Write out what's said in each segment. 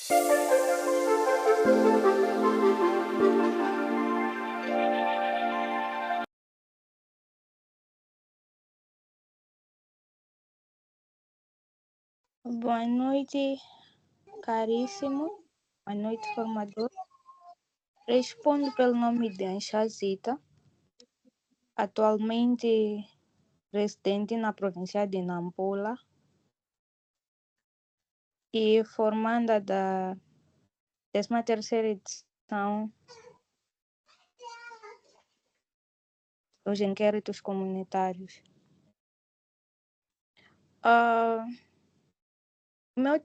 Boa noite, caríssimo. Boa noite, formador. Respondo pelo nome de Anchazita, atualmente residente na província de Nampula e formanda da 13ª edição dos inquéritos comunitários. O meu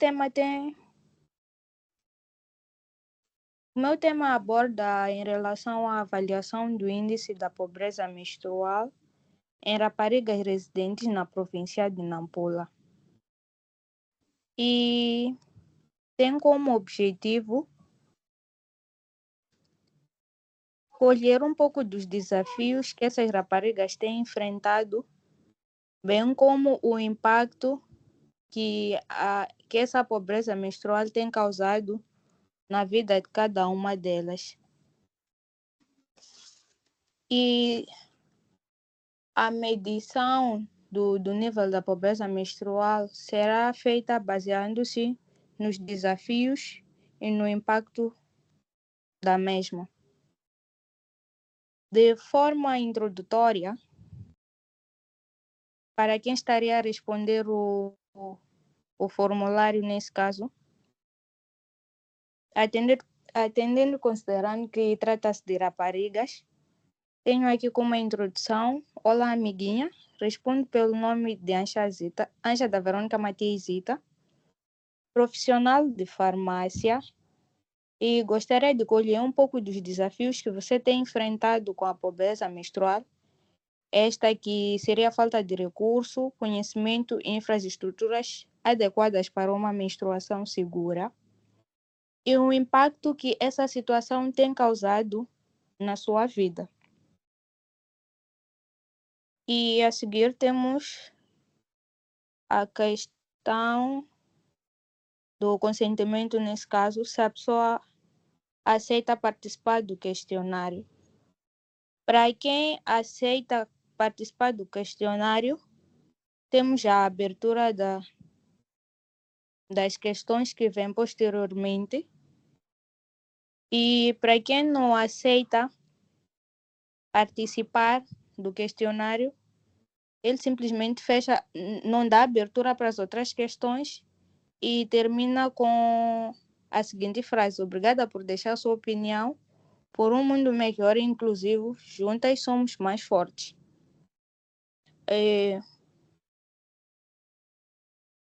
tema aborda em relação à avaliação do índice da pobreza menstrual em raparigas residentes na província de Nampula. E tem como objetivo colher um pouco dos desafios que essas raparigas têm enfrentado, bem como o impacto que essa pobreza menstrual tem causado na vida de cada uma delas. E a medição do nível da pobreza menstrual será feita baseando-se nos desafios e no impacto da mesma. De forma introdutória, para quem estaria a responder o formulário nesse caso, atendendo e considerando que trata-se de raparigas, tenho aqui como introdução: olá, amiguinha, respondo pelo nome de Anchazita, Anja da Verônica Matiezita, profissional de farmácia, e gostaria de colher um pouco dos desafios que você tem enfrentado com a pobreza menstrual. Esta que seria a falta de recurso, conhecimento e infraestruturas adequadas para uma menstruação segura, e o impacto que essa situação tem causado na sua vida. E a seguir temos a questão do consentimento nesse caso, se a pessoa aceita participar do questionário. Para quem aceita participar do questionário, temos a abertura das questões que vêm posteriormente. E para quem não aceita participar do questionário, ele simplesmente fecha, não dá abertura para as outras questões e termina com a seguinte frase: obrigada por deixar sua opinião. Por um mundo melhor e inclusivo, juntas somos mais fortes.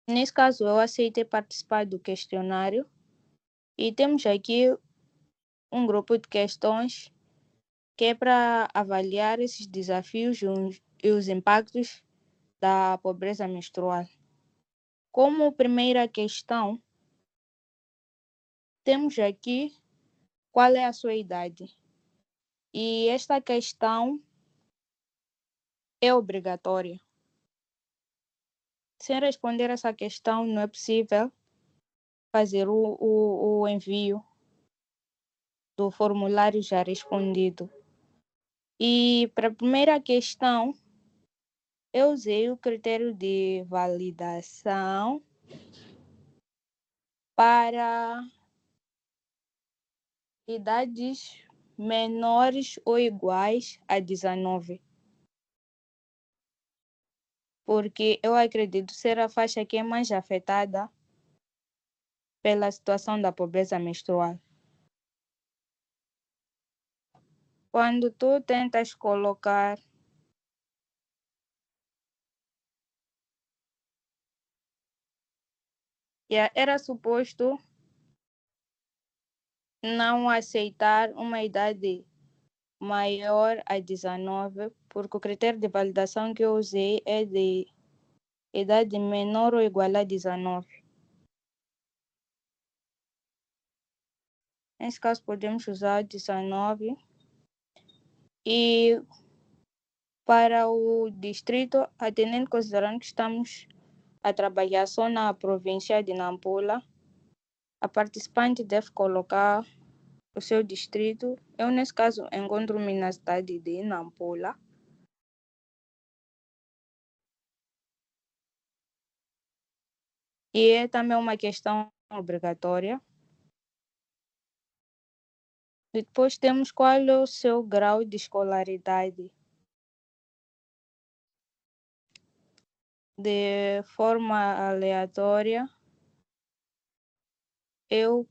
Nesse caso, eu aceitei participar do questionário e temos aqui um grupo de questões que é para avaliar esses desafios e os impactos da pobreza menstrual. Como primeira questão, temos aqui qual é a sua idade. E esta questão é obrigatória. Sem responder essa questão, não é possível fazer o envio do formulário já respondido. E para a primeira questão, eu usei o critério de validação para idades menores ou iguais a 19. Porque eu acredito ser a faixa que é mais afetada pela situação da pobreza menstrual. Quando tu tentas colocar era suposto não aceitar uma idade maior a 19, porque o critério de validação que eu usei é de idade menor ou igual a 19. Nesse caso, podemos usar 19. E para o distrito, atendendo considerando que estamos a trabalhar só na província de Nampula, a participante deve colocar o seu distrito. Eu, nesse caso, encontro-me na cidade de Nampula. E é também uma questão obrigatória. E depois temos qual é o seu grau de escolaridade. De forma aleatória, eu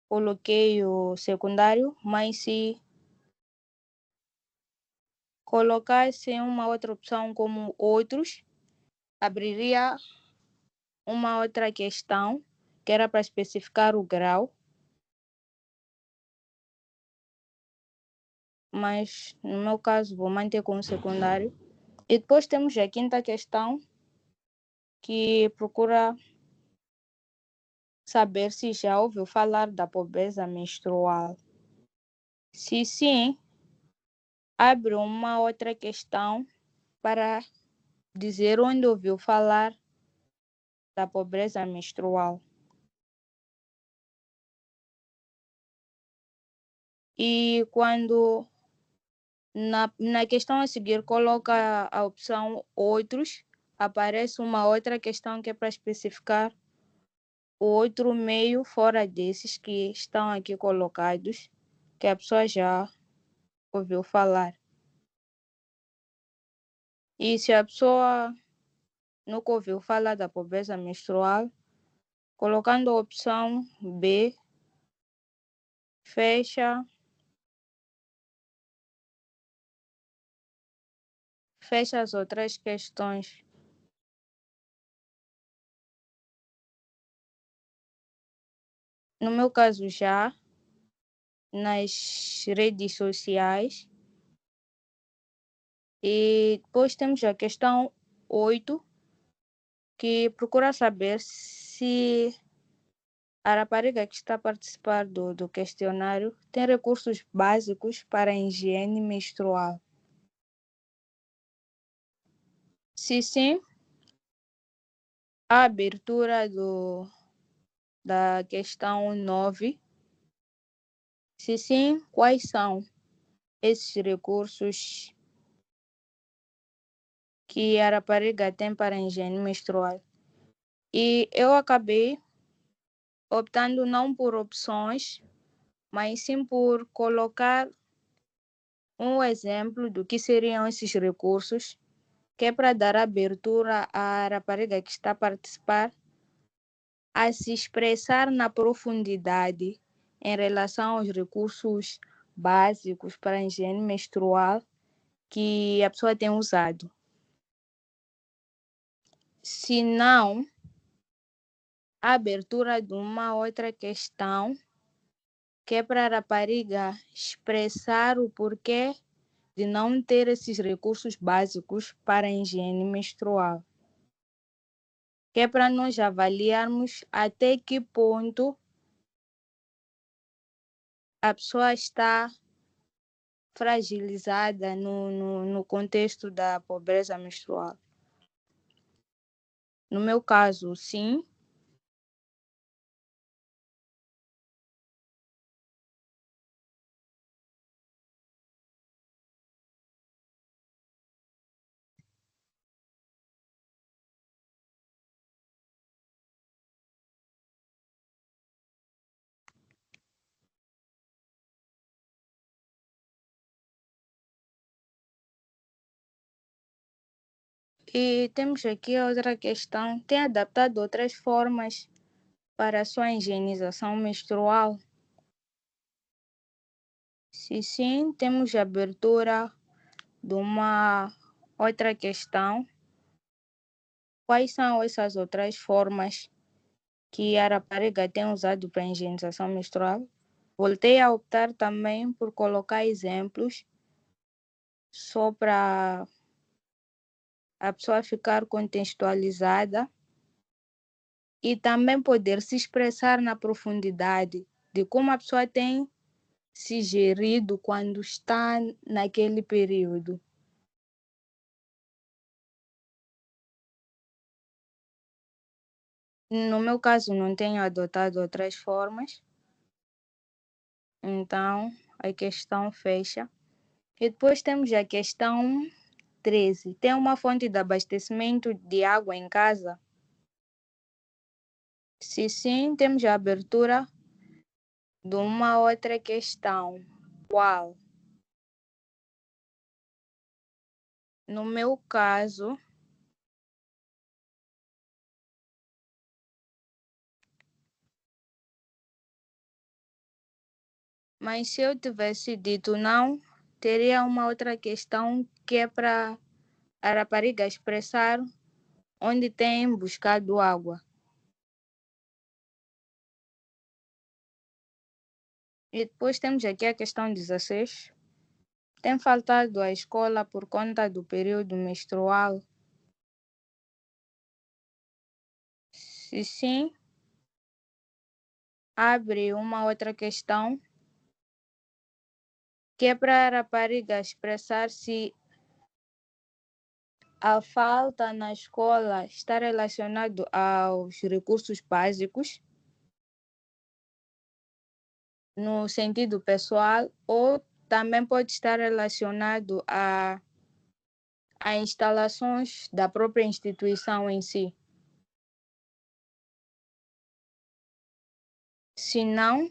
coloquei o secundário, mas se colocasse uma outra opção como outros, abriria uma outra questão que era para especificar o grau, mas no meu caso vou manter como secundário. E depois temos a quinta questão, que procura saber se já ouviu falar da pobreza menstrual. Se sim, abre uma outra questão para dizer onde ouviu falar da pobreza menstrual. E quando na questão a seguir coloca a opção outros, aparece uma outra questão que é para especificar o outro meio fora desses que estão aqui colocados, que a pessoa já ouviu falar. E se a pessoa nunca ouviu falar da pobreza menstrual, colocando a opção B, fecha as outras questões. No meu caso, já nas redes sociais. E depois temos a questão 8, que procura saber se a rapariga que está a participar do questionário tem recursos básicos para a higiene menstrual. Se sim, a abertura da questão 9. Se sim, quais são esses recursos que a rapariga tem para a higiene menstrual? E eu acabei optando não por opções, mas sim por colocar um exemplo do que seriam esses recursos, que é para dar abertura à rapariga que está a participar a se expressar na profundidade em relação aos recursos básicos para a higiene menstrual que a pessoa tem usado. Se não, a abertura de uma outra questão, que é para a rapariga expressar o porquê de não ter esses recursos básicos para a higiene menstrual, que é para nós avaliarmos até que ponto a pessoa está fragilizada no contexto da pobreza menstrual. No meu caso, sim. E temos aqui outra questão: tem adaptado outras formas para a sua higienização menstrual? Se sim, temos a abertura de uma outra questão: quais são essas outras formas que a rapariga tem usado para a higienização menstrual? Voltei a optar também por colocar exemplos, só para a pessoa ficar contextualizada e também poder se expressar na profundidade de como a pessoa tem se gerido quando está naquele período. No meu caso, não tenho adotado outras formas, então a questão fecha. E depois temos a questão 13. Tem uma fonte de abastecimento de água em casa? Se sim, temos a abertura de uma outra questão. Qual? No meu caso, mas se eu tivesse dito não, teria uma outra questão que é para a rapariga expressar onde tem buscado água. E depois temos aqui a questão 16. Tem faltado à escola por conta do período menstrual? Se sim, abre uma outra questão que é para a rapariga expressar se a falta na escola está relacionado aos recursos básicos, no sentido pessoal, ou também pode estar relacionado a instalações da própria instituição em si. Se não,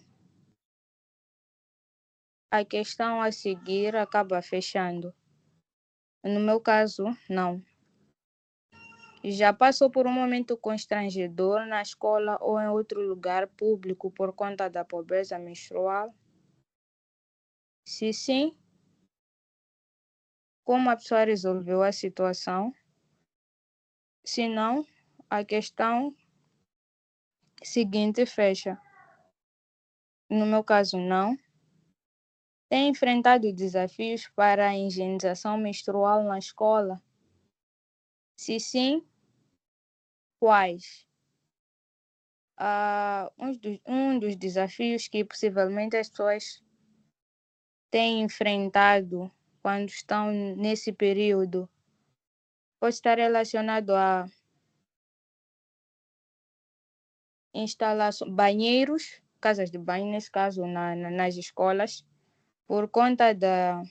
a questão a seguir acaba fechando. No meu caso, não. Já passou por um momento constrangedor na escola ou em outro lugar público por conta da pobreza menstrual? Se sim, como a pessoa resolveu a situação? Se não, a questão seguinte fecha. No meu caso, não. Tem enfrentado desafios para a higienização menstrual na escola? Se sim, quais? Um dos desafios que possivelmente as pessoas têm enfrentado quando estão nesse período pode estar relacionado a instalação, banheiros, casas de banho, nesse caso nas escolas, por conta da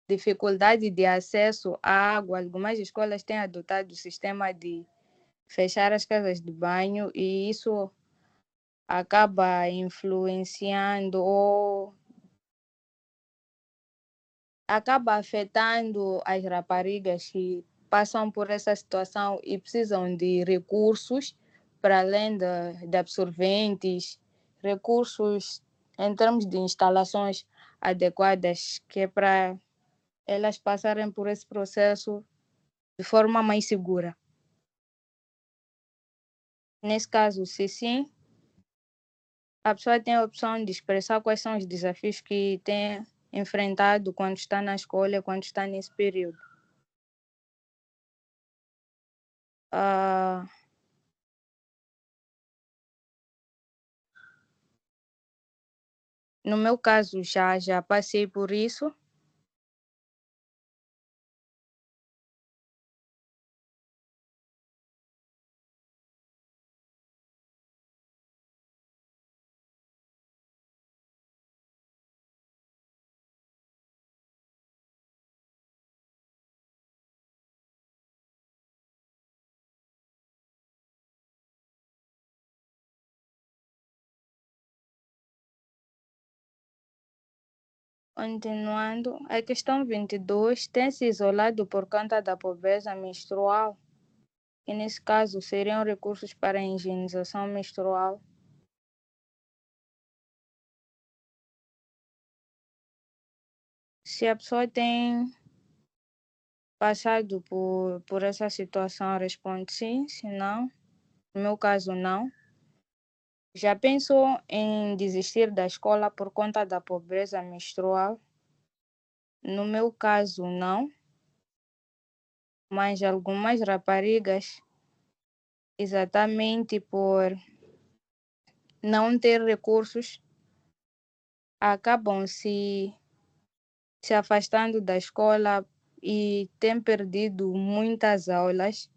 dificuldade de acesso à água. Algumas escolas têm adotado o sistema de fechar as casas de banho e isso acaba influenciando ou acaba afetando as raparigas que passam por essa situação e precisam de recursos para além de absorventes, recursos em termos de instalações adequadas, que é para elas passarem por esse processo de forma mais segura. Nesse caso, se sim, a pessoa tem a opção de expressar quais são os desafios que tem enfrentado quando está na escola, quando está nesse período. Ah, no meu caso, já passei por isso. Continuando, a questão 22 tem se isolado por conta da pobreza menstrual, que nesse caso seriam recursos para a higienização menstrual. Se a pessoa tem passado por essa situação, responde sim, se não, no meu caso, não. Já pensou em desistir da escola por conta da pobreza menstrual? No meu caso, não, mas algumas raparigas, exatamente por não ter recursos, acabam se afastando da escola e tem perdido muitas aulas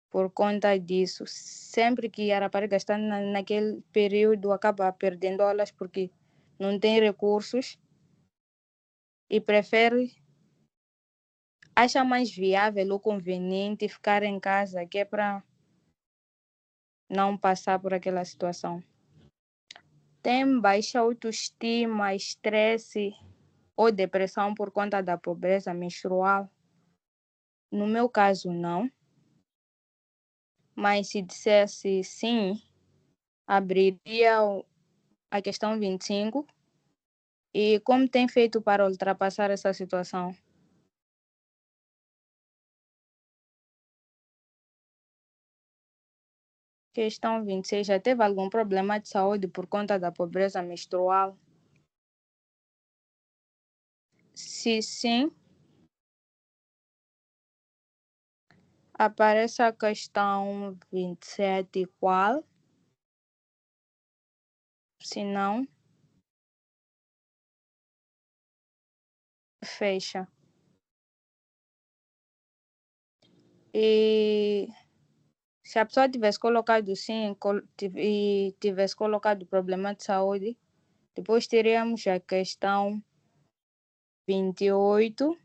por conta disso. Sempre que a rapariga está naquele período, acaba perdendo aulas porque não tem recursos e prefere, acha mais viável ou conveniente ficar em casa, que é para não passar por aquela situação. Tem baixa autoestima, estresse ou depressão por conta da pobreza menstrual? No meu caso, não. Mas se dissesse sim, abriria a questão 25. E como tem feito para ultrapassar essa situação? Questão 26. Já teve algum problema de saúde por conta da pobreza menstrual? Se sim, aparece a questão 27, qual? Se não, fecha. E se a pessoa tivesse colocado sim e tivesse colocado problema de saúde, depois teríamos a questão 28,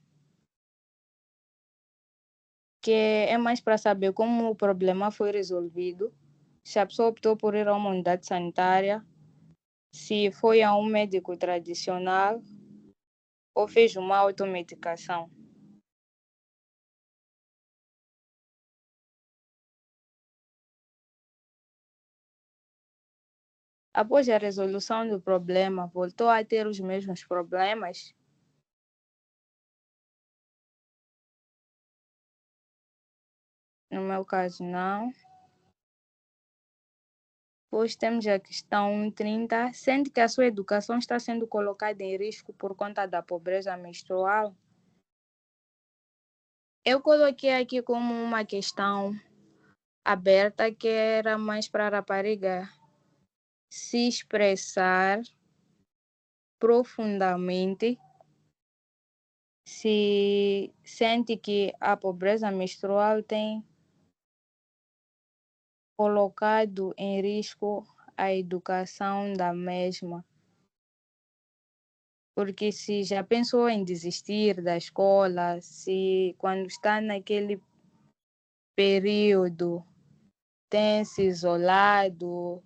que é mais para saber como o problema foi resolvido, se a pessoa optou por ir a uma unidade sanitária, se foi a um médico tradicional ou fez uma automedicação. Após a resolução do problema, voltou a ter os mesmos problemas? No meu caso, não. Depois temos a questão 30. Sente que a sua educação está sendo colocada em risco por conta da pobreza menstrual? Eu coloquei aqui como uma questão aberta, que era mais para a rapariga se expressar profundamente se sente que a pobreza menstrual tem colocado em risco a educação da mesma. Porque se já pensou em desistir da escola, se quando está naquele período tem se isolado,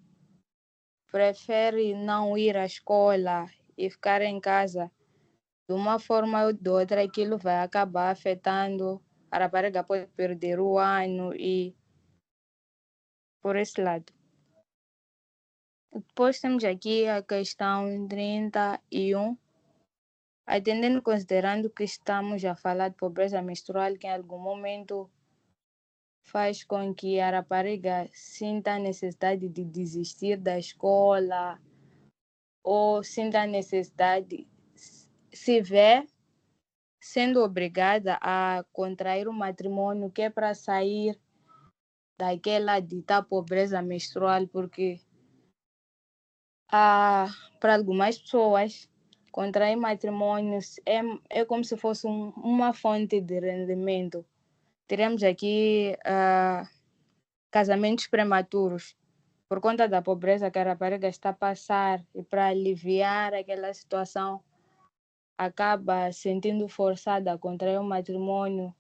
prefere não ir à escola e ficar em casa, de uma forma ou de outra, aquilo vai acabar afetando, a rapariga pode perder o ano e por esse lado. Depois temos aqui a questão 31. Atendendo, considerando que estamos a falar de pobreza menstrual, que em algum momento faz com que a rapariga sinta a necessidade de desistir da escola ou sinta a necessidade, se vê sendo obrigada a contrair um matrimônio, que é para sair daquela dita pobreza menstrual, porque para algumas pessoas contrair matrimônios é como se fosse uma fonte de rendimento. Teremos aqui casamentos prematuros por conta da pobreza que a rapariga está a passar, e para aliviar aquela situação acaba sentindo forçada a contrair um matrimônio,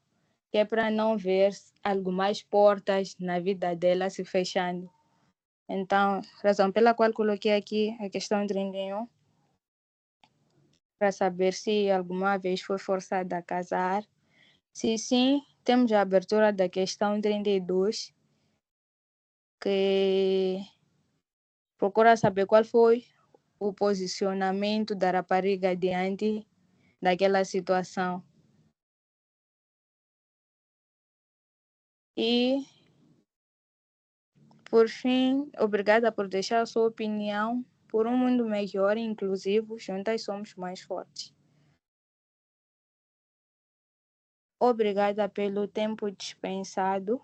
que é para não ver algumas portas na vida dela se fechando. Então, razão pela qual coloquei aqui a questão 31, para saber se alguma vez foi forçada a casar. Se sim, temos a abertura da questão 32, que procura saber qual foi o posicionamento da rapariga diante daquela situação. E, por fim, obrigada por deixar a sua opinião. Por um mundo melhor e inclusivo, juntas somos mais fortes. Obrigada pelo tempo dispensado.